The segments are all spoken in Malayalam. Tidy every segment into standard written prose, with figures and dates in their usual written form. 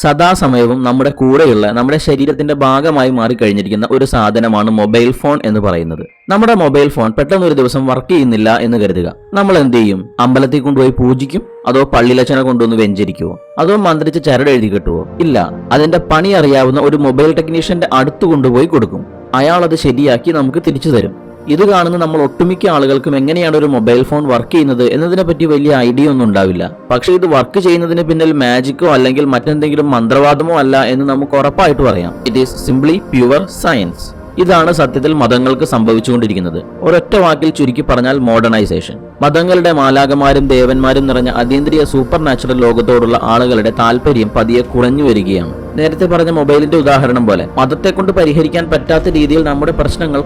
സദാസമയവും നമ്മുടെ കൂടെയുള്ള നമ്മുടെ ശരീരത്തിന്റെ ഭാഗമായി മാറിക്കഴിഞ്ഞിരിക്കുന്ന ഒരു സാധനമാണ് മൊബൈൽ ഫോൺ എന്ന് പറയുന്നത്. നമ്മുടെ മൊബൈൽ ഫോൺ പെട്ടെന്ന് ഒരു ദിവസം വർക്ക് ചെയ്യുന്നില്ല എന്ന് കരുതുക. നമ്മൾ എന്ത് ചെയ്യും? അമ്പലത്തിൽ കൊണ്ടുപോയി പൂജിക്കും? അതോ പള്ളിയിലച്ചനെ കൊണ്ടുവന്ന് വെഞ്ചരിക്കുവോ? അതോ മന്ത്രിച്ച് ചരട് എഴുതി കിട്ടുവോ? ഇല്ല, അതിന്റെ പണി അറിയാവുന്ന ഒരു മൊബൈൽ ടെക്നീഷ്യന്റെ അടുത്ത് കൊണ്ടുപോയി കൊടുക്കും. അയാൾ അത് ശരിയാക്കി നമുക്ക് തിരിച്ചു തരും. ഇത് കാണുന്ന നമ്മൾ ഒട്ടുമിക്ക ആളുകൾക്കും എങ്ങനെയാണ് ഒരു മൊബൈൽ ഫോൺ വർക്ക് ചെയ്യുന്നത് എന്നതിനെ പറ്റി വലിയ ഐഡിയ ഒന്നും ഉണ്ടാവില്ല. പക്ഷെ ഇത് വർക്ക് ചെയ്യുന്നതിന് പിന്നിൽ മാജിക്കോ അല്ലെങ്കിൽ മറ്റെന്തെങ്കിലും മന്ത്രവാദമോ അല്ല എന്ന് നമുക്ക് ഉറപ്പായിട്ട് പറയാം. It is simply pure science. ഇതാണ് സത്യത്തിൽ മതങ്ങൾക്ക് സംഭവിച്ചുകൊണ്ടിരിക്കുന്നത്. ഒരൊറ്റ വാക്കിൽ ചുരുക്കി പറഞ്ഞാൽ മോഡേണൈസേഷൻ. മതങ്ങളുടെ മാലാകമാരും ദേവന്മാരും നിറഞ്ഞ അതീന്ദ്രിയ സൂപ്പർ നാച്ചുറൽ ലോകത്തോടുള്ള ആളുകളുടെ താല്പര്യം പതിയെ കുറഞ്ഞു വരികയാണ്. നേരത്തെ പറഞ്ഞ മൊബൈലിന്റെ ഉദാഹരണം പോലെ മതത്തെ കൊണ്ട് പരിഹരിക്കാൻ പറ്റാത്ത രീതിയിൽ നമ്മുടെ പ്രശ്നങ്ങൾ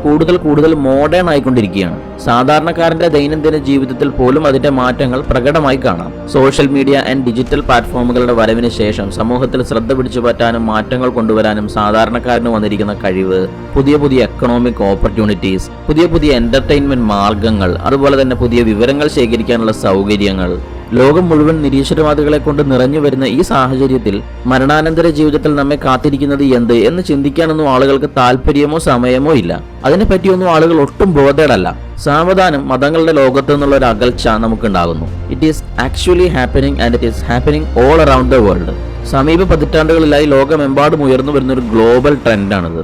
കൂടുതൽ മോഡേൺ ആയിക്കൊണ്ടിരിക്കുകയാണ്. സാധാരണക്കാരന്റെ ദൈനംദിന ജീവിതത്തിൽ പോലും അതിന്റെ മാറ്റങ്ങൾ പ്രകടമായി കാണാം. സോഷ്യൽ മീഡിയ ആൻഡ് ഡിജിറ്റൽ പ്ലാറ്റ്ഫോമുകളുടെ വരവിന് ശേഷം സമൂഹത്തിൽ ശ്രദ്ധ പിടിച്ചു പറ്റാനും മാറ്റങ്ങൾ കൊണ്ടുവരാനും സാധാരണക്കാരന് വന്നിരിക്കുന്ന കഴിവ്, പുതിയ എക്കണോമിക് ഓപ്പർച്യൂണിറ്റീസ്, പുതിയ എന്റർടൈൻമെന്റ് മാർഗങ്ങൾ, അതുപോലെ തന്നെ പുതിയ വിവരങ്ങൾ ശേഖരിക്കാനുള്ള സൗകര്യങ്ങൾ, ലോകം മുഴുവൻ നിരീശ്വരവാദികളെ കൊണ്ട് നിറഞ്ഞു വരുന്ന ഈ സാഹചര്യത്തിൽ മരണാനന്തര ജീവിതത്തിൽ നമ്മെ കാത്തിരിക്കുന്നത് എന്ത് എന്ന് ചിന്തിക്കാനൊന്നും ആളുകൾക്ക് താല്പര്യമോ സമയമോ ഇല്ല. അതിനെപ്പറ്റിയൊന്നും ആളുകൾ ഒട്ടും ബോധേഡല്ല. സാവധാനം മതങ്ങളുടെ ലോകത്ത് നിന്നുള്ള ഒരു അകൽച്ച നമുക്കുണ്ടാകുന്നു. It is actually happening and it is happening all around the world. സമീപ പതിറ്റാണ്ടുകളിലായി ലോകമെമ്പാടും ഉയർന്നു വരുന്ന ഒരു ഗ്ലോബൽ ട്രെൻഡാണിത്.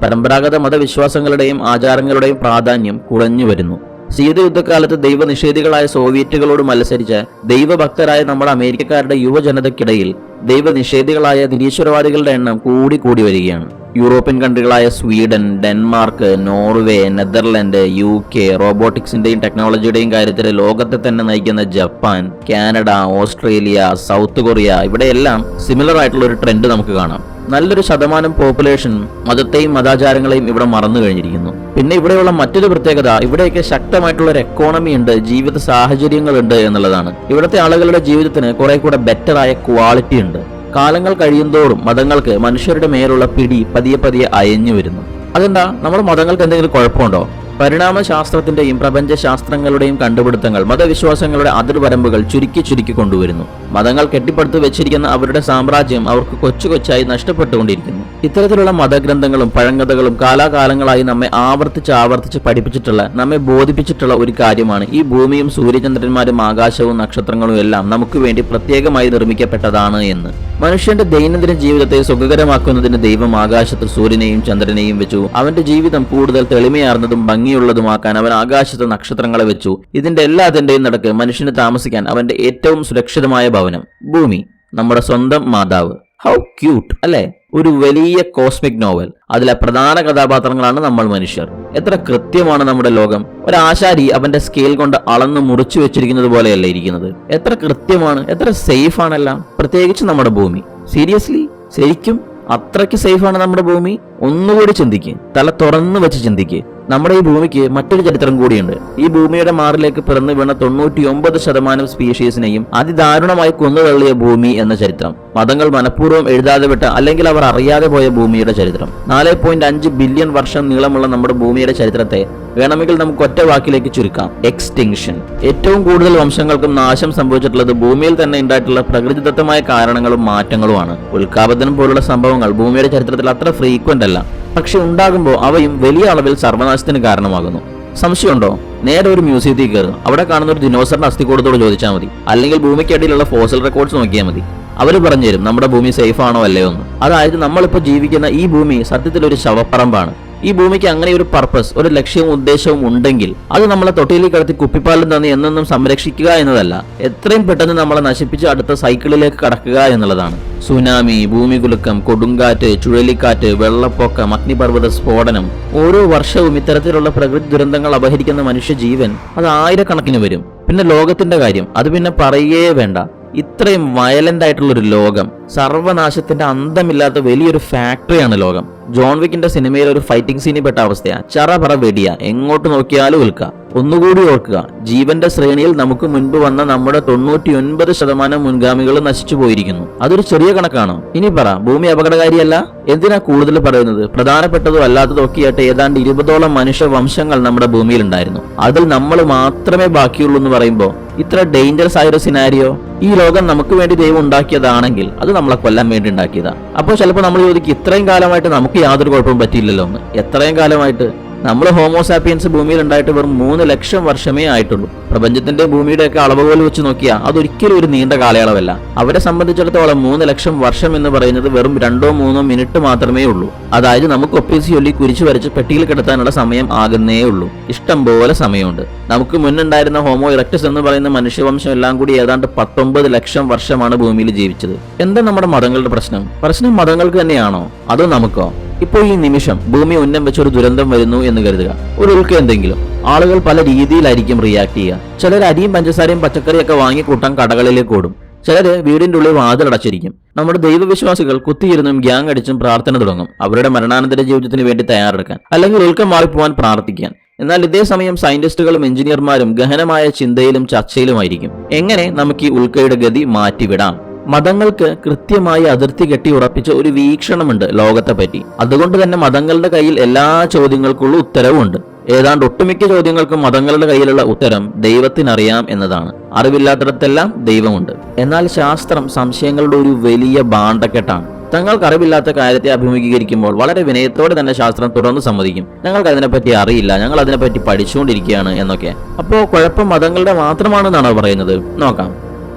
പരമ്പരാഗത മതവിശ്വാസങ്ങളുടെയും ആചാരങ്ങളുടെയും പ്രാധാന്യം കുറഞ്ഞു വരുന്നു. ശീതയുദ്ധകാലത്ത് ദൈവനിഷേധികളായ സോവിയറ്റുകളോട് മത്സരിച്ച ദൈവഭക്തരായ നമ്മുടെ അമേരിക്കക്കാരുടെ യുവജനതയ്ക്കിടയിൽ ദൈവനിഷേധികളായ നിരീശ്വരവാദികളുടെ എണ്ണം കൂടി വരികയാണ്. യൂറോപ്യൻ കൺട്രികളായ Sweden, Denmark, Norway, Netherland, UK റോബോട്ടിക്സിന്റെയും ടെക്നോളജിയുടെയും കാര്യത്തിൽ ലോകത്തെ തന്നെ നയിക്കുന്ന Japan, Canada, Australia, South Korea, ഇവിടെയെല്ലാം സിമിലർ ആയിട്ടുള്ള ഒരു ട്രെൻഡ് നമുക്ക് കാണാം. നല്ലൊരു ശതമാനം പോപ്പുലേഷൻ മതത്തെയും മതാചാരങ്ങളെയും ഇവിടെ മറന്നു കഴിഞ്ഞിരിക്കുന്നു. പിന്നെ ഇവിടെയുള്ള മറ്റൊരു പ്രത്യേകത, ഇവിടെയൊക്കെ ശക്തമായിട്ടുള്ള ഒരു എക്കോണമി ഉണ്ട്, ജീവിത സാഹചര്യങ്ങളുണ്ട് എന്നുള്ളതാണ്. ഇവിടുത്തെ ആളുകളുടെ ജീവിതത്തിന് കുറെ കൂടെ ബെറ്ററായ ക്വാളിറ്റി ഉണ്ട്. കാലങ്ങൾ കഴിയുന്തോറും മതങ്ങൾക്ക് മനുഷ്യരുടെ മേലുള്ള പിടി പതിയെ അയഞ്ഞു വരുന്നു. അതെന്താ? നമ്മുടെ മതങ്ങൾക്ക് എന്തെങ്കിലും കുഴപ്പമുണ്ടോ? പരിണാമശാസ്ത്രത്തിന്റെയും പ്രപഞ്ചശാസ്ത്രങ്ങളുടെയും കണ്ടുപിടുത്തങ്ങൾ മതവിശ്വാസങ്ങളുടെ അതിർവരമ്പുകൾ ചുരുക്കി കൊണ്ടുവരുന്നു. മതങ്ങൾ കെട്ടിപ്പടുത്തു വെച്ചിരിക്കുന്ന അവരുടെ സാമ്രാജ്യം അവർക്ക് കൊച്ചായി നഷ്ടപ്പെട്ടുകൊണ്ടിരിക്കുന്നു. ഇത്തരത്തിലുള്ള മതഗ്രന്ഥങ്ങളും പഴങ്കഥകളും കാലാകാലങ്ങളായി നമ്മെ ആവർത്തിച്ച് പഠിപ്പിച്ചിട്ടുള്ള, നമ്മെ ബോധിപ്പിച്ചിട്ടുള്ള ഒരു കാര്യമാണ് ഈ ഭൂമിയും സൂര്യചന്ദ്രന്മാരും ആകാശവും നക്ഷത്രങ്ങളും എല്ലാം നമുക്ക് വേണ്ടി പ്രത്യേകമായി നിർമ്മിക്കപ്പെട്ടതാണ് എന്ന്. മനുഷ്യന്റെ ദൈനംദിന ജീവിതത്തെ സുഖകരമാക്കുന്നതിന് ദൈവം ആകാശത്ത് സൂര്യനെയും ചന്ദ്രനെയും വെച്ചു. അവന്റെ ജീവിതം കൂടുതൽ തെളിമയാർന്നതും ഭംഗിയുള്ളതുമാക്കാൻ അവൻ ആകാശത്ത് നക്ഷത്രങ്ങളെ വെച്ചു. ഇതിന്റെ എല്ലാത്തിന്റെയും നടക്ക് മനുഷ്യന് താമസിക്കാൻ അവന്റെ ഏറ്റവും സുരക്ഷിതമായ ഭവനം ഭൂമി, നമ്മുടെ സ്വന്തം മാതാവ്. ഹൗ ക്യൂട്ട് അല്ലേ? ഒരു വലിയ കോസ്മിക് നോവൽ. അതിലെ പ്രധാന കഥാപാത്രങ്ങളാണ് നമ്മൾ മനുഷ്യർ. എത്ര കൃത്യമാണ് നമ്മുടെ ലോകം. ഒരാശാരി അവന്റെ സ്കെയിൽ കൊണ്ട് അളന്ന് മുറിച്ചു വെച്ചിരിക്കുന്നത് പോലെയല്ല ഇരിക്കുന്നത്. എത്ര കൃത്യമാണ്, എത്ര സേഫ് ആണെല്ലാം. പ്രത്യേകിച്ച് നമ്മുടെ ഭൂമി. സീരിയസ്ലി, ശരിക്കും അത്രയ്ക്ക് സേഫാണ് നമ്മുടെ ഭൂമി. ഒന്നുകൂടി ചിന്തിക്ക്, തല തുറന്നു വെച്ച് ചിന്തിക്ക്. നമ്മുടെ ഈ ഭൂമിക്ക് മറ്റൊരു ചരിത്രം കൂടിയുണ്ട്. ഈ ഭൂമിയുടെ മാറിലേക്ക് പിറന്നു വീണ 99% സ്പീഷീസിനെയും അതിദാരുണമായി കൊന്നുതള്ളിയ ഭൂമി എന്ന ചരിത്രം. മതങ്ങൾ മനഃപൂർവ്വം എഴുതാതെ വിട്ട, അല്ലെങ്കിൽ അവർ അറിയാതെ പോയ ഭൂമിയുടെ ചരിത്രം. 4.5 ബില്യൺ വർഷം നീളമുള്ള നമ്മുടെ ഭൂമിയുടെ ചരിത്രത്തെ വേണമെങ്കിൽ നമുക്ക് ഒറ്റ വാക്കിലേക്ക് ചുരുക്കാം: എക്സ്റ്റിങ്ഷൻ. ഏറ്റവും കൂടുതൽ വംശങ്ങൾക്കും നാശം സംഭവിച്ചിട്ടുള്ളത് ഭൂമിയിൽ തന്നെ ഉണ്ടായിട്ടുള്ള പ്രകൃതിദത്തമായ കാരണങ്ങളും മാറ്റങ്ങളുമാണ്. ഉൽക്കാപതനം പോലുള്ള സംഭവങ്ങൾ ഭൂമിയുടെ ചരിത്രത്തിൽ അത്ര ഫ്രീക്വന്റ് അല്ല, പക്ഷെ ഉണ്ടാകുമ്പോൾ അവയും വലിയ അളവിൽ സർവനാശത്തിന് കാരണമാകുന്നു. സംശയമുണ്ടോ? നേരെ ഒരു മ്യൂസിയത്തിൽ കയറുക. അവിടെ കാണുന്ന ഒരു ദിനോസറിന്റെ അസ്ഥികൂടത്തോട് ചോദിച്ചാൽ മതി, അല്ലെങ്കിൽ ഭൂമിക്കടിയിലുള്ള ഫോസിൽ റെക്കോർഡ്സ് നോക്കിയാൽ മതി. അവർ പറഞ്ഞുതരും നമ്മുടെ ഭൂമി സേഫ് ആണോ അല്ലയോ എന്ന്. അതായത് നമ്മളിപ്പോൾ ജീവിക്കുന്ന ഈ ഭൂമി സത്യത്തിൽ ഒരു ശവപ്പറമ്പാണ്. ഈ ഭൂമിക്ക് അങ്ങനെ ഒരു പർപ്പസ്, ഒരു ലക്ഷ്യവും ഉദ്ദേശവും ഉണ്ടെങ്കിൽ അത് നമ്മളെ തൊട്ടിയിലേക്ക് കടത്തി കുപ്പിപ്പാലും തന്നി എന്നെന്നും സംരക്ഷിക്കുക എന്നതല്ല, എത്രയും പെട്ടെന്ന് നമ്മളെ നശിപ്പിച്ച് അടുത്ത സൈക്കിളിലേക്ക് കടക്കുക എന്നുള്ളതാണ്. സുനാമി, ഭൂമികുലുക്കം, കൊടുങ്കാറ്റ്, ചുഴലിക്കാറ്റ്, വെള്ളപ്പൊക്കം, അഗ്നിപർവ്വത സ്ഫോടനം, ഓരോ വർഷവും ഇത്തരത്തിലുള്ള പ്രകൃതി ദുരന്തങ്ങൾ അപഹരിക്കുന്ന മനുഷ്യജീവൻ അത് ആയിരക്കണക്കിന് വരും. പിന്നെ ലോകത്തിന്റെ കാര്യം അത് പിന്നെ പറയുകയേ വേണ്ട. ഇത്രയും വയലന്റ് ആയിട്ടുള്ളൊരു ലോകം, സർവനാശത്തിന്റെ അന്തമില്ലാത്ത വലിയൊരു ഫാക്ടറിയാണ് ലോകം. ജോൺ വിക്കിന്റെ സിനിമയിൽ ഒരു ഫൈറ്റിംഗ് സീനിൽ പെട്ട അവസ്ഥയാ. ചറപറ വെടിയ, എങ്ങോട്ട് നോക്കിയാലും വിൽക്കുക. ഒന്നുകൂടി ഓർക്കുക, ജീവന്റെ ശ്രേണിയിൽ നമുക്ക് മുൻപ് വന്ന നമ്മുടെ 99% മുൻഗാമികൾ നശിച്ചു പോയിരിക്കുന്നു. അതൊരു ചെറിയ കണക്കാണോ? ഇനി പറ, ഭൂമി അപകടകാരിയല്ല? എന്തിനാ കൂടുതൽ പറയുന്നത്? പ്രധാനപ്പെട്ടതോ അല്ലാത്തതോ ഒക്കെയായിട്ട് ഏതാണ്ട് 20ഓളം മനുഷ്യവംശങ്ങൾ നമ്മുടെ ഭൂമിയിൽ ഉണ്ടായിരുന്നു. അതിൽ നമ്മൾ മാത്രമേ ബാക്കിയുള്ളൂ എന്ന് പറയുമ്പോൾ ഇത്ര ഡേഞ്ചറസ് ആയൊരു സിനാരിയോ? ഈ ലോകം നമുക്ക് വേണ്ടി ദൈവം ഉണ്ടാക്കിയതാണെങ്കിൽ അത് നമ്മളെ കൊല്ലാൻ വേണ്ടി ഉണ്ടാക്കിയതാ. അപ്പോൾ ചിലപ്പോൾ നമ്മൾ ചോദിക്കും, ഇത്രയും കാലമായിട്ട് നമുക്ക് യാതൊരു കുഴപ്പവും പറ്റിയില്ലല്ലോ എന്ന്. എത്രയും കാലമായിട്ട്? നമ്മൾ ഹോമോസാപ്പിയൻസ് ഭൂമിയിൽ ഉണ്ടായിട്ട് വെറും 3 ലക്ഷം വർഷമേ ആയിട്ടുള്ളൂ. പ്രപഞ്ചത്തിന്റെ ഭൂമിയുടെയൊക്കെ അളവുകൾ വെച്ച് നോക്കിയാൽ അതൊരിക്കലും ഒരു നീണ്ട കാലയളവല്ല. അവരെ സംബന്ധിച്ചിടത്തോളം 3 ലക്ഷം വർഷം എന്ന് പറയുന്നത് വെറും 2-3 മിനിറ്റ് മാത്രമേ ഉള്ളൂ. അതായത് നമുക്ക് ഒപ്പിച്ച് ചൊല്ലി കുരിച്ചു വരച്ച് പെട്ടിയിൽ കിടത്താനുള്ള സമയം ആകുന്നേ ഉള്ളൂ. ഇഷ്ടം പോലെ സമയമുണ്ട്. നമുക്ക് മുന്നുണ്ടായിരുന്ന ഹോമോ ഇറക്ടസ് എന്ന് പറയുന്ന മനുഷ്യവംശം എല്ലാം കൂടി ഏതാണ്ട് 19 ലക്ഷം വർഷമാണ് ഭൂമിയിൽ ജീവിച്ചത്. എന്താ നമ്മുടെ മതങ്ങളുടെ പ്രശ്നം? പ്രശ്നം മതങ്ങൾക്ക് തന്നെയാണോ അതോ നമുക്കോ? ഇപ്പോൾ ഈ നിമിഷം ഭൂമി ഉന്നം വെച്ചൊരു ദുരന്തം വരുന്നു എന്ന് കരുതുക, ഒരു ഉൽക്ക എന്തെങ്കിലും. ആളുകൾ പല രീതിയിലായിരിക്കും റിയാക്ട് ചെയ്യുക. ചിലർ അരിയും പഞ്ചസാരയും പച്ചക്കറിയൊക്കെ വാങ്ങിക്കൂട്ടാൻ കടകളിലേക്ക് ഓടും. ചിലര് വീടിന്റെ ഉള്ളിൽ വാതിലടച്ചിരിക്കും. നമ്മുടെ ദൈവവിശ്വാസികൾ കുത്തിയിരുന്നും ഗ്യാങ് അടിച്ചും പ്രാർത്ഥന തുടങ്ങും, അവരുടെ മരണാനന്തര ജീവിതത്തിന് വേണ്ടി തയ്യാറെടുക്കാൻ, അല്ലെങ്കിൽ ഉൽക്കം മാറിപ്പോവാൻ പ്രാർത്ഥിക്കാൻ. എന്നാൽ ഇതേ സമയം സയന്റിസ്റ്റുകളും എഞ്ചിനീയർമാരും ഗഹനമായ ചിന്തയിലും ചർച്ചയിലുമായിരിക്കും. എങ്ങനെ നമുക്ക് ഈ ഉൽക്കയുടെ ഗതി മാറ്റിവിടാം? മതങ്ങൾക്ക് കൃത്യമായി അതിർത്തി കെട്ടി ഉറപ്പിച്ച ഒരു വീക്ഷണമുണ്ട് ലോകത്തെ പറ്റി. അതുകൊണ്ട് തന്നെ മതങ്ങളുടെ കയ്യിൽ എല്ലാ ചോദ്യങ്ങൾക്കുള്ള ഉത്തരവുമുണ്ട്. ഏതാണ്ട് ഒട്ടുമിക്ക ചോദ്യങ്ങൾക്കും മതങ്ങളുടെ കയ്യിലുള്ള ഉത്തരം ദൈവത്തിനറിയാം എന്നതാണ്. അറിവില്ലാത്തിടത്തെല്ലാം ദൈവമുണ്ട്. എന്നാൽ ശാസ്ത്രം സംശയങ്ങളുടെ ഒരു വലിയ ഭാണ്ഡക്കെട്ടാണ്. തങ്ങൾക്ക് അറിവില്ലാത്ത കാര്യത്തെ അഭിമുഖീകരിക്കുമ്പോൾ വളരെ വിനയത്തോടെ തന്നെ ശാസ്ത്രം തുറന്നു സമ്മതിക്കും, ഞങ്ങൾക്ക് അതിനെപ്പറ്റി അറിയില്ല, ഞങ്ങൾ അതിനെപ്പറ്റി പഠിച്ചുകൊണ്ടിരിക്കുകയാണ് എന്നൊക്കെ. അപ്പോൾ കുഴപ്പം മതങ്ങളുടെ മാത്രമാണെന്നാണോ പറയുന്നത്? നോക്കാം.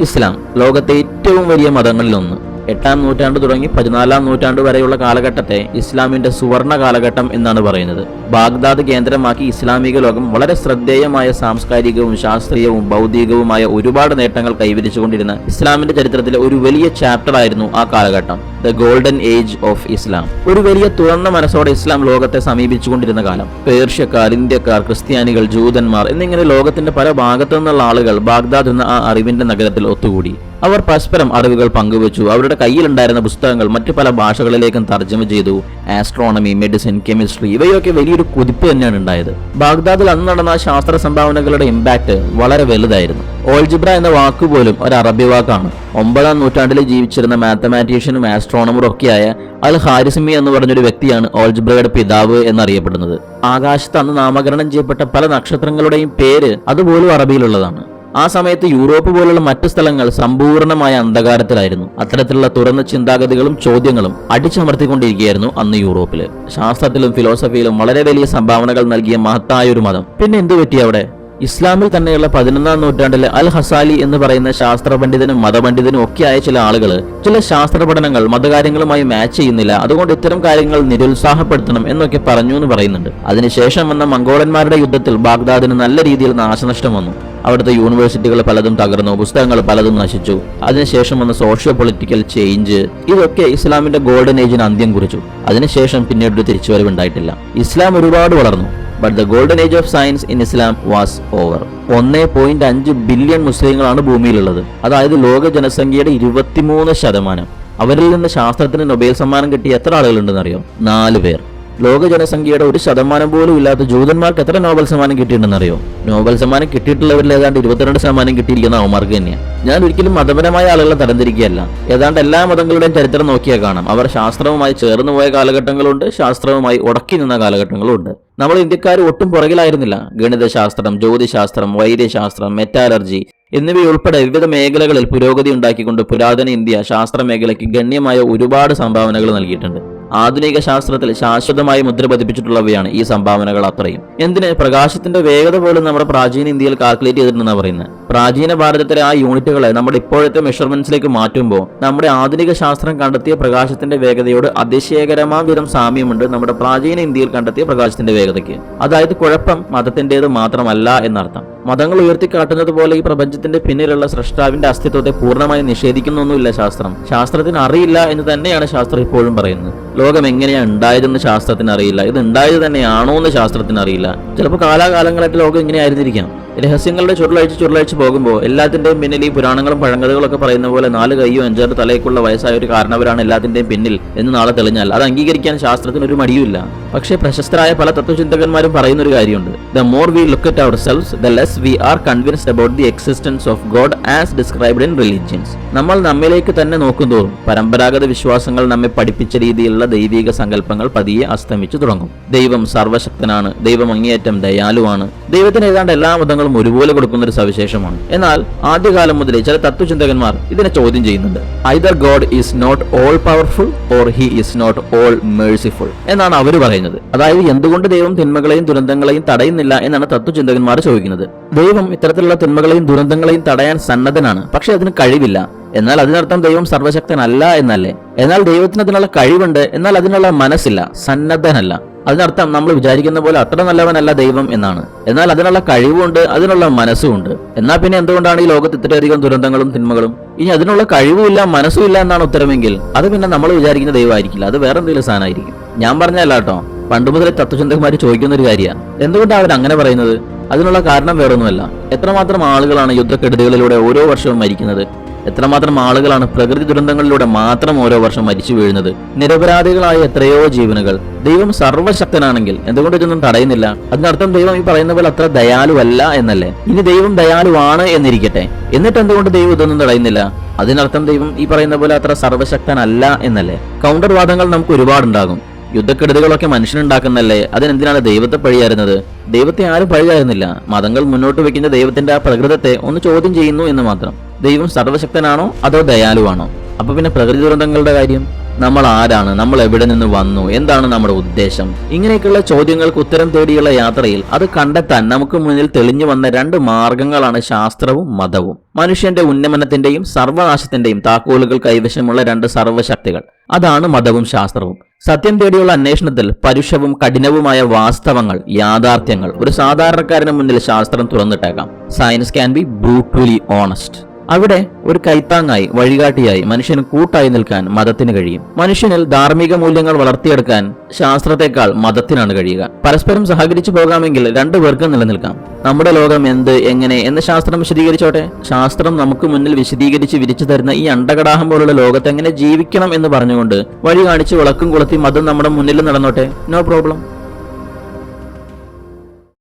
ഇസ്ലാം ലോകത്തെ ഏറ്റവും വലിയ മതങ്ങളിലൊന്ന്. 8-ാം നൂറ്റാണ്ട് തുടങ്ങി 14-ാം നൂറ്റാണ്ട് വരെയുള്ള കാലഘട്ടത്തെ ഇസ്ലാമിന്റെ സുവർണ കാലഘട്ടം എന്നാണ് പറയുന്നത്. ബാഗ്ദാദ് കേന്ദ്രമാക്കി ഇസ്ലാമിക ലോകം വളരെ ശ്രദ്ധേയമായ സാംസ്കാരികവും ശാസ്ത്രീയവും ഭൗതികവുമായ ഒരുപാട് നേട്ടങ്ങൾ കൈവരിച്ചുകൊണ്ടിരുന്ന ഇസ്ലാമിന്റെ ചരിത്രത്തിലെ ഒരു വലിയ ചാപ്റ്റർ ആയിരുന്നു ആ കാലഘട്ടം, the golden age of Islam. ഒരു വലിയ തുറന്ന മനസ്സോടെ ഇസ്ലാം ലോകത്തെ സമീപിച്ചുകൊണ്ടിരുന്ന കാലം. പേർഷ്യക്കാർ, ഇന്ത്യക്കാർ, ക്രിസ്ത്യാനികൾ, ജൂതന്മാർ എന്നിങ്ങനെ ലോകത്തിന്റെ പല ഭാഗത്തു നിന്നുള്ള ആളുകൾ ബാഗ്ദാദ് എന്ന ആ അറിവിന്റെ നഗരത്തിൽ ഒത്തുകൂടി. അവർ പരസ്പരം അറിവുകൾ പങ്കുവച്ചു. അവരുടെ കയ്യിലുണ്ടായിരുന്ന പുസ്തകങ്ങൾ മറ്റു പല ഭാഷകളിലേക്കും തർജ്ജമ ചെയ്തു. ആസ്ട്രോണമി, മെഡിസിൻ, കെമിസ്ട്രി ഇവയൊക്കെ വലിയൊരു കുതിപ്പ് തന്നെയാണ് ഉണ്ടായത്. ബാഗ്ദാദിൽ അന്ന് നടന്ന ശാസ്ത്ര സംഭാവനകളുടെ ഇമ്പാക്ട് വളരെ വലുതായിരുന്നു. ഓൾജിബ്ര എന്ന വാക്കുപോലും ഒരു അറബി വാക്കാണ്. 9-ാം നൂറ്റാണ്ടിൽ ജീവിച്ചിരുന്ന മാത്തമാറ്റീഷ്യനും ആസ്ട്രോണമറും ഒക്കെയായ അൽ ഹാരിസ്മി എന്ന് പറഞ്ഞൊരു വ്യക്തിയാണ് ഓൾജിബ്രയുടെ പിതാവ് എന്നറിയപ്പെടുന്നത്. ആകാശത്ത് അന്ന് നാമകരണം ചെയ്യപ്പെട്ട പല നക്ഷത്രങ്ങളുടെയും പേര് അതുപോലും അറബിയിലുള്ളതാണ്. ആ സമയത്ത് യൂറോപ്പ് പോലുള്ള മറ്റു സ്ഥലങ്ങൾ സമ്പൂർണമായ അന്ധകാരത്തിലായിരുന്നു. അത്തരത്തിലുള്ള തുറന്ന ചിന്താഗതികളും ചോദ്യങ്ങളും അടിച്ചമർത്തിക്കൊണ്ടിരിക്കുകയായിരുന്നു അന്ന് യൂറോപ്പില്. ശാസ്ത്രത്തിലും ഫിലോസഫിയിലും വളരെ വലിയ സംഭാവനകൾ നൽകിയ മഹത്തായ ഒരു മതം പിന്നെ എന്തു പറ്റി അവിടെ? ഇസ്ലാമിൽ തന്നെയുള്ള 11-ാം നൂറ്റാണ്ടിലെ അൽ ഹസാലി എന്ന് പറയുന്ന ശാസ്ത്ര പണ്ഡിതനും മതപണ്ഡിതനും ഒക്കെയായ ചില ആളുകൾ ചില ശാസ്ത്ര പഠനങ്ങൾ മതകാര്യങ്ങളുമായി മാച്ച് ചെയ്യുന്നില്ല, അതുകൊണ്ട് ഇത്തരം കാര്യങ്ങൾ നിരുത്സാഹപ്പെടുത്തണം എന്നൊക്കെ പറഞ്ഞു എന്ന് പറയുന്നുണ്ട്. അതിനുശേഷം വന്ന മംഗോളന്മാരുടെ യുദ്ധത്തിൽ ബാഗ്ദാദിന് നല്ല രീതിയിൽ നാശനഷ്ടം വന്നു. അവിടുത്തെ യൂണിവേഴ്സിറ്റികൾ പലതും തകർന്നു, പുസ്തകങ്ങൾ പലതും നശിച്ചു. അതിനുശേഷം വന്ന സോഷ്യോ പൊളിറ്റിക്കൽ ചേഞ്ച് ഇതൊക്കെ ഇസ്ലാമിന്റെ ഗോൾഡൻ ഏജിന് അന്ത്യം കുറിച്ചു. അതിനുശേഷം പിന്നീട് ഒരു തിരിച്ചുവരവുണ്ടായിട്ടില്ല. ഇസ്ലാം ഒരുപാട് വളർന്നു. But the golden age of science in Islam was over. 1.5 billion മുസ്ലിങ്ങളാണ് ഭൂമിയിലുള്ളത്. അതായത് ലോക ജനസംഖ്യയുടെ 23%. അവരിൽ നിന്ന് ശാസ്ത്രത്തിന് നൊബേൽ സമ്മാനം കിട്ടിയ എത്ര ആളുകളുണ്ടെന്നറിയോ? 4 പേർ. ലോക ജനസംഖ്യയുടെ 1% പോലും ഇല്ലാത്ത ജൂതന്മാർക്ക് എത്ര നോബൽ സമ്മാനം കിട്ടിയിട്ടുണ്ടെന്നറിയോ? നോബൽ സമ്മാനം കിട്ടിയിട്ടുള്ളവരിൽ ഏതാണ്ട് 22% കിട്ടിയിരിക്കുന്ന അവന്മാർക്ക് തന്നെയാണ്. ഞാൻ ഒരിക്കലും മതപരമായ ആളുകളെ തരംതിരിക്കുകയല്ല. ഏതാണ്ട് എല്ലാ മതങ്ങളുടെയും ചരിത്രം നോക്കിയാൽ കാണാം, അവർ ശാസ്ത്രവുമായി ചേർന്നു പോയ കാലഘട്ടങ്ങളുണ്ട്, ശാസ്ത്രവുമായി ഉടക്കി നിന്ന കാലഘട്ടങ്ങളുണ്ട്. നമ്മൾ ഇന്ത്യക്കാർ ഒട്ടും പുറകിലായിരുന്നില്ല. ഗണിതശാസ്ത്രം, ജ്യോതിശാസ്ത്രം, വൈദ്യശാസ്ത്രം, മെറ്റാലർജി എന്നിവയുൾപ്പെടെ വിവിധ മേഖലകളിൽ പുരോഗതി ഉണ്ടാക്കിക്കൊണ്ട് പുരാതന ഇന്ത്യ ശാസ്ത്ര മേഖലയ്ക്ക് ഗണ്യമായ ഒരുപാട് സംഭാവനകൾ നൽകിയിട്ടുണ്ട്. ആധുനിക ശാസ്ത്രത്തിൽ ശാശ്വതമായി മുദ്ര പതിപ്പിച്ചിട്ടുള്ളവയാണ് ഈ സംഭാവനകൾ അത്രയും. എന്തിന്? പ്രകാശത്തിന്റെ വേഗത പോലും നമ്മുടെ പ്രാചീന ഇന്ത്യയിൽ കാൽക്കുലേറ്റ് ചെയ്തിട്ടുണ്ടെന്നാണ് പറയുന്നത്. പ്രാചീന ഭാരതത്തിലെ ആ യൂണിറ്റുകളെ നമ്മുടെ ഇപ്പോഴത്തെ മെഷർമെന്റ്സിലേക്ക് മാറ്റുമ്പോൾ നമ്മുടെ ആധുനിക ശാസ്ത്രം കണ്ടെത്തിയ പ്രകാശത്തിന്റെ വേഗതയോട് അതിശയകരമായ വിധം സാമ്യമുണ്ട് നമ്മുടെ പ്രാചീന ഇന്ത്യയിൽ കണ്ടെത്തിയ പ്രകാശത്തിന്റെ വേഗതയ്ക്ക്. അതായത് കുഴപ്പം മതത്തിന്റേത് മാത്രമല്ല എന്നർത്ഥം. മതങ്ങൾ ഉയർത്തിക്കാട്ടുന്നത് പോലെ ഈ പ്രപഞ്ചത്തിന്റെ പിന്നിലുള്ള സൃഷ്ടാവിന്റെ അസ്തിത്വത്തെ പൂർണ്ണമായി നിഷേധിക്കുന്നൊന്നുമില്ല ശാസ്ത്രം. ശാസ്ത്രത്തിന് അറിയില്ല എന്ന് തന്നെയാണ് ശാസ്ത്രം ഇപ്പോഴും പറയുന്നത്. ലോകം എങ്ങനെയാണ് ഉണ്ടായതെന്ന് ശാസ്ത്രത്തിന് അറിയില്ല. ഇത് ഉണ്ടായത് തന്നെയാണോ എന്ന് ശാസ്ത്രത്തിന് അറിയില്ല. ചിലപ്പോൾ കാലാകാലങ്ങളായിട്ട് ലോകം ഇങ്ങനെ ആയിരുന്നിരിക്കാം. രഹസ്യങ്ങളുടെ ചുരുളഴിച്ച് പോകുമ്പോൾ എല്ലാത്തിന്റെയും പിന്നിൽ ഈ പുരാണങ്ങളും പഴങ്കഥകളൊക്കെ പറയുന്ന പോലെ 4 കൈയും 5 തലയ്ക്കുള്ള വയസ്സായ ഒരു കാരണവരാണ് എല്ലാത്തിന്റെയും പിന്നിൽ എന്ന് നാളെ തെളിഞ്ഞാൽ അത് അംഗീകരിക്കാൻ ശാസ്ത്രത്തിന് ഒരു മടിയുമില്ല. പക്ഷേ പ്രശസ്തരായ പല തത്വചിന്തകന്മാരും പറയുന്ന ഒരു കാര്യമുണ്ട്. The more we look at our selves the less we are convinced about the existence of God as described in religions. നമ്മൾ നമ്മിലേക്ക് തന്നെ നോക്കുന്തോറും പരമ്പരാഗത വിശ്വാസങ്ങൾ നമ്മെ പഠിപ്പിച്ച രീതിയിലുള്ള ദൈവിക സങ്കല്പങ്ങൾ പതിയെ അസ്തമിച്ചു തുടങ്ങും. ദൈവം സർവശക്തനാണ്, ദൈവം അങ്ങേയറ്റം ദയാലുവാണ്, ദൈവത്തിന് ഏതാണ്ട് എല്ലാ മതങ്ങളും ഒരുപോലെ കൊടുക്കുന്ന ഒരു സവിശേഷമാണ്. എന്നാൽ ആദ്യകാലം മുതലേ ചില തത്വചിന്തകന്മാർ ഇതിനെ ചോദ്യം ചെയ്യുന്നുണ്ട്. Either God is not all powerful or he is not all merciful എന്നാണ് അവർ പറയുന്നത്. അതായത് എന്തുകൊണ്ട് ദൈവം തിന്മകളെയും ദുരന്തങ്ങളെയും തടയുന്നില്ല എന്നാണ് തത്വചിന്തകന്മാർ ചോദിക്കുന്നത്. ദൈവം ഇത്തരത്തിലുള്ള തിന്മകളെയും ദുരന്തങ്ങളെയും തടയാൻ സന്നദ്ധനാണ്, പക്ഷെ അതിന് കഴിവില്ല. എന്നാൽ അതിനർത്ഥം ദൈവം സർവശക്തനല്ല എന്നല്ലേ? എന്നാൽ ദൈവത്തിന് അതിനുള്ള കഴിവുണ്ട്, എന്നാൽ അതിനുള്ള മനസ്സില്ല, സന്നദ്ധനല്ല. അതിനർത്ഥം നമ്മൾ വിചാരിക്കുന്ന പോലെ അത്ര നല്ലവനല്ല ദൈവം എന്നാണ്. എന്നാൽ അതിനുള്ള കഴിവുണ്ട്, അതിനുള്ള മനസ്സുമുണ്ട്. എന്നാൽ പിന്നെ എന്തുകൊണ്ടാണ് ഈ ലോകത്ത് ഇത്രയധികം ദുരന്തങ്ങളും തിന്മകളും? ഇനി അതിനുള്ള കഴിവുമില്ല മനസ്സുമില്ല എന്നാണ് ഉത്തരമെങ്കിൽ അത് പിന്നെ നമ്മൾ വിചാരിക്കുന്ന ദൈവമായിരിക്കില്ല, അത് വേറെ എന്തെങ്കിലും സാധനമായിരിക്കും. ഞാൻ പറഞ്ഞല്ല കേട്ടോ, പണ്ട് മുതലേ തത്വചിന്തകന്മാർ ചോദിക്കുന്ന ഒരു കാര്യമാണ്, എന്തുകൊണ്ടാണ് അവർ അങ്ങനെ പറയുന്നത്? അതിനുള്ള കാരണം വേറൊന്നുമല്ല. എത്രമാത്രം ആളുകളാണ് യുദ്ധക്കെടുതികളിലൂടെ ഓരോ വർഷവും മരിക്കുന്നത്? എത്രമാത്രം ആളുകളാണ് പ്രകൃതി ദുരന്തങ്ങളിലൂടെ മാത്രം ഓരോ വർഷം മരിച്ചു വീഴുന്നത്? നിരപരാധികളായ എത്രയോ ജീവനുകൾ. ദൈവം സർവശക്തനാണെങ്കിൽ എന്തുകൊണ്ട് ഇതൊന്നും തടയുന്നില്ല? അതിനർത്ഥം ദൈവം ഈ പറയുന്ന പോലെ അത്ര ദയാലുവല്ല എന്നല്ലേ? ഇനി ദൈവം ദയാലുവാണ് എന്നിരിക്കട്ടെ, എന്നിട്ട് എന്തുകൊണ്ട് ദൈവം ഇതൊന്നും തടയുന്നില്ല? അതിനർത്ഥം ദൈവം ഈ പറയുന്ന പോലെ അത്ര സർവശക്തനല്ല എന്നല്ലേ? കൗണ്ടർ വാദങ്ങൾ നമുക്ക് ഒരുപാടുണ്ടാകും. യുദ്ധക്കെടുതികളൊക്കെ മനുഷ്യനുണ്ടാക്കുന്നല്ലേ, അതിനെന്തിനാണ് ദൈവത്തെ പഴിയായിരുന്നത്? ദൈവത്തെ ആരും പഴിയായിരുന്നില്ല. മതങ്ങൾ മുന്നോട്ട് വെക്കുന്ന ദൈവത്തിന്റെ ആ പ്രകൃതത്തെ ഒന്ന് ചോദ്യം ചെയ്യുന്നു എന്ന് മാത്രം. ദൈവം സർവശക്തനാണോ അതോ ദയാലുവാണോ? അപ്പൊ പിന്നെ പ്രകൃതി ദുരന്തങ്ങളുടെ കാര്യം? നമ്മൾ ആരാണ്? നമ്മൾ എവിടെ നിന്ന് വന്നു? എന്താണ് നമ്മുടെ ഉദ്ദേശം? ഇങ്ങനെയൊക്കെയുള്ള ചോദ്യങ്ങൾക്ക് ഉത്തരം തേടിയുള്ള യാത്രയിൽ അത് കണ്ടെത്താൻ നമുക്ക് മുന്നിൽ തെളിഞ്ഞു വന്ന 2 മാർഗങ്ങളാണ് ശാസ്ത്രവും മതവും. മനുഷ്യന്റെ ഉന്നമനത്തിന്റെയും സർവനാശത്തിന്റെയും താക്കോലുകൾ കൈവശമുള്ള 2 സർവശക്തികൾ. അതാണ് മതവും ശാസ്ത്രവും. സത്യം തേടിയുള്ള അന്വേഷണത്തിൽ പരുഷവും കഠിനവുമായ വാസ്തവങ്ങൾ, യാഥാർത്ഥ്യങ്ങൾ ഒരു സാധാരണക്കാരന് മുന്നിൽ ശാസ്ത്രം തുറന്നിട്ടേക്കാം. Science can be brutally honest. അവിടെ ഒരു കൈത്താങ്ങായി, വഴികാട്ടിയായി, മനുഷ്യന് കൂട്ടായി നിൽക്കാൻ മതത്തിന് കഴിയും. മനുഷ്യനിൽ ധാർമ്മിക മൂല്യങ്ങൾ വളർത്തിയെടുക്കാൻ ശാസ്ത്രത്തെക്കാൾ മതത്തിനാണ് കഴിയുക. പരസ്പരം സഹകരിച്ചു പോകാമെങ്കിൽ 2 പേർക്കും നിലനിൽക്കാം. നമ്മുടെ ലോകം എന്ത്, എങ്ങനെ എന്ന് ശാസ്ത്രം വിശദീകരിച്ചോട്ടെ. ശാസ്ത്രം നമുക്ക് മുന്നിൽ വിശദീകരിച്ച് വിരിച്ചു തരുന്ന ഈ അണ്ടകടാഹം പോലുള്ള ലോകത്ത് എങ്ങനെ ജീവിക്കണം എന്ന് പറഞ്ഞുകൊണ്ട് വഴി കാണിച്ച് വിളക്കും കൊളുത്തി മതം നമ്മുടെ മുന്നിൽ നടന്നോട്ടെ. No problem.